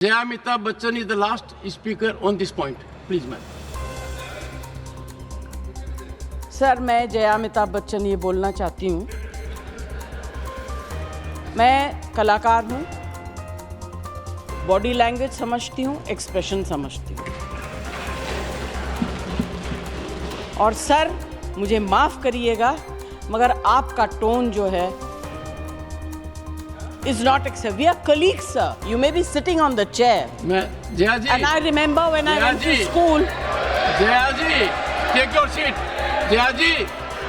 Jaya Amitabh Bachchan is the last speaker on this point. Please, ma'am. Sir, मैं जया अमिताभ बच्चन ये बोलना चाहती हूँ, मैं कलाकार हूँ, बॉडी लैंग्वेज समझती हूँ, एक्सप्रेशन समझती हूँ। और सर, मुझे माफ़ करिएगा, मगर आपका टोन जो है is not acceptable. We are colleagues, sir. You may be sitting on the chair. Jaya ji. And I remember when I went to school. Jaya ji, take your seat. Jaya ji,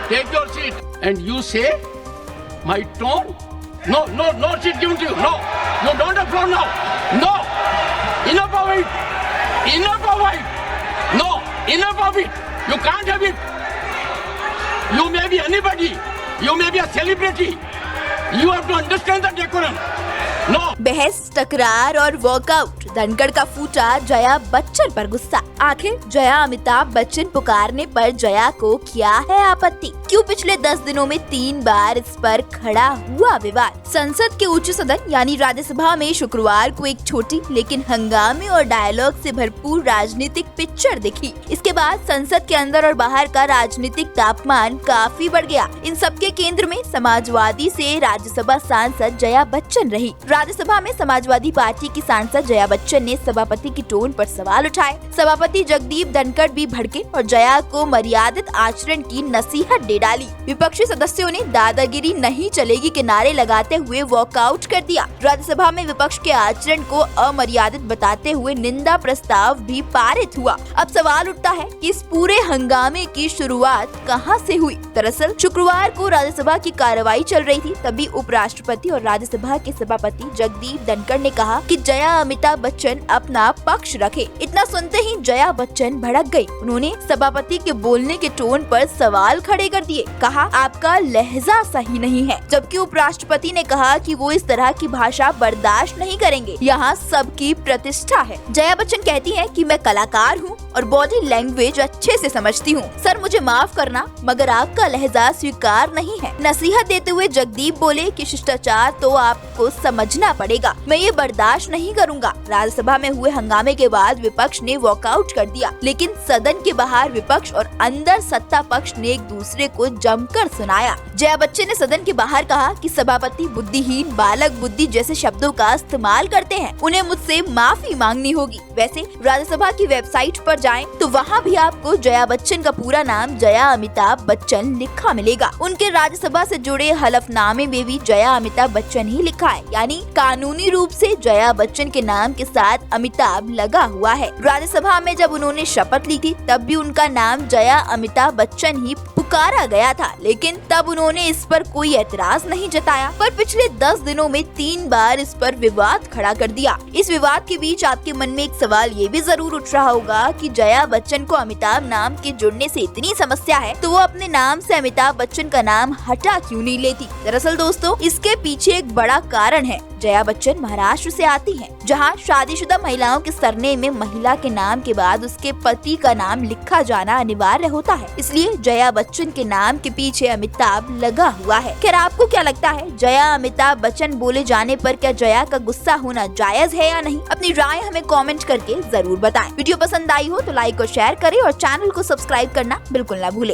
take your seat. And you say, my tone? No seat given to you. No, you don't applaud now. No, enough of it. Enough of it. No, enough of it. You can't have it. You may be anybody. You may be a celebrity. You have to understand the decorum. No. बहस, टकरार और walkout, Dhankhar का फूटा जया बच्चन पर गुस्सा। आखिर जया अमिताभ बच्चन पुकारने पर जया को क्या है आपत्ति? क्यों पिछले 10 दिनों में 3 बार इस पर खड़ा हुआ विवाद? संसद के उच्च सदन यानी राज्यसभा में शुक्रवार को एक छोटी लेकिन हंगामे और डायलॉग से भरपूर राजनीतिक पिक्चर दिखी। इसके बाद संसद के अंदर और बाहर का राजनीतिक तापमान काफी बढ़ गया। इन सबके केंद्र में समाजवादी से राज्यसभा सांसद जया बच्चन रही। राज्यसभा में समाजवादी पार्टी की सांसद जया बच्चन ने सभापति की टोन पर सवाल उठाए। सभापति जगदीप धनखड़ भी भड़के और जया को मर्यादित आचरण की नसीहत दे डाली। विपक्षी सदस्यों ने दादागिरी नहीं चलेगी के नारे लगाते हुए वॉकआउट कर दिया। राज्यसभा में विपक्ष के आचरण को अमर्यादित बताते हुए निंदा प्रस्ताव भी पारित हुआ। अब सवाल उठता है कि इस पूरे हंगामे की शुरुआत कहां से हुई? दरअसल शुक्रवार को राज्यसभा की कार्रवाई चल रही थी, तभी उपराष्ट्रपति और राज्यसभा के सभापति जगदीप धनखड़ ने कहा कि जया अमिताभ बच्चन अपना पक्ष रखे। इतना सुनते ही जया बच्चन भड़क गई। उन्होंने सभापति के बोलने के टोन पर सवाल खड़े कर दिए। कहा, आपका लहजा सही नहीं है। जबकि उपराष्ट्रपति ने कहा कि वो इस तरह की भाषा बर्दाश्त नहीं करेंगे। यहाँ सबकी प्रतिष्ठा है। जया बच्चन कहती है कि मैं कलाकार हूँ और बॉडी लैंग्वेज अच्छे से समझती हूँ। सर, मुझे माफ करना, मगर आपका लहजा स्वीकार नहीं है। नसीहत देते हुए जगदीप बोले कि शिष्टाचार तो आपको समझना पड़ेगा, मैं ये बर्दाश्त नहीं करूँगा। राज्यसभा में हुए हंगामे के बाद विपक्ष ने वॉकआउट कर दिया, लेकिन सदन के बाहर विपक्ष और अंदर सत्ता पक्ष ने एक दूसरे को जमकर सुनाया। जया बच्चन ने सदन के बाहर कहा कि सभापति बुद्धिहीन, बालक बुद्धि जैसे शब्दों का इस्तेमाल करते हैं, उन्हें मुझसे माफी मांगनी होगी। वैसे राज्यसभा की वेबसाइट पर जाएं तो वहाँ भी आपको जया बच्चन का पूरा नाम जया अमिताभ बच्चन लिखा मिलेगा। उनके राज्यसभा से जुड़े हलफनामे में भी जया अमिताभ बच्चन ही लिखा है, यानी कानूनी रूप से जया बच्चन के नाम के साथ अमिताभ लगा हुआ है। राज्यसभा में जब उन्होंने शपथ ली थी तब भी उनका नाम जया अमिताभ बच्चन ही पुकारा गया था, लेकिन तब उन्होंने इस पर कोई एतराज नहीं जताया। पर पिछले 10 दिनों में 3 बार इस पर विवाद खड़ा कर दिया। इस विवाद के बीच आपके मन में एक सवाल ये भी जरूर उठ रहा होगा कि जया बच्चन को अमिताभ नाम के जुड़ने से इतनी समस्या है तो वो अपने नाम से अमिताभ बच्चन का नाम हटा क्यों नहीं लेती? दरअसल दोस्तों, इसके पीछे एक बड़ा कारण है। जया बच्चन महाराष्ट्र से आती हैं, जहां शादीशुदा महिलाओं के सरनेम में महिला के नाम के बाद उसके पति का नाम लिखा जाना अनिवार्य होता है। इसलिए जया बच्चन के नाम के पीछे अमिताभ लगा हुआ है। खैर, आपको क्या लगता है, जया अमिताभ बच्चन बोले जाने पर क्या जया का गुस्सा होना जायज है या नहीं? अपनी राय हमें कमेंट करके जरूर बताएं। वीडियो पसंद आई हो तो लाइक और शेयर करें और चैनल को सब्सक्राइब करना बिल्कुल ना भूलें।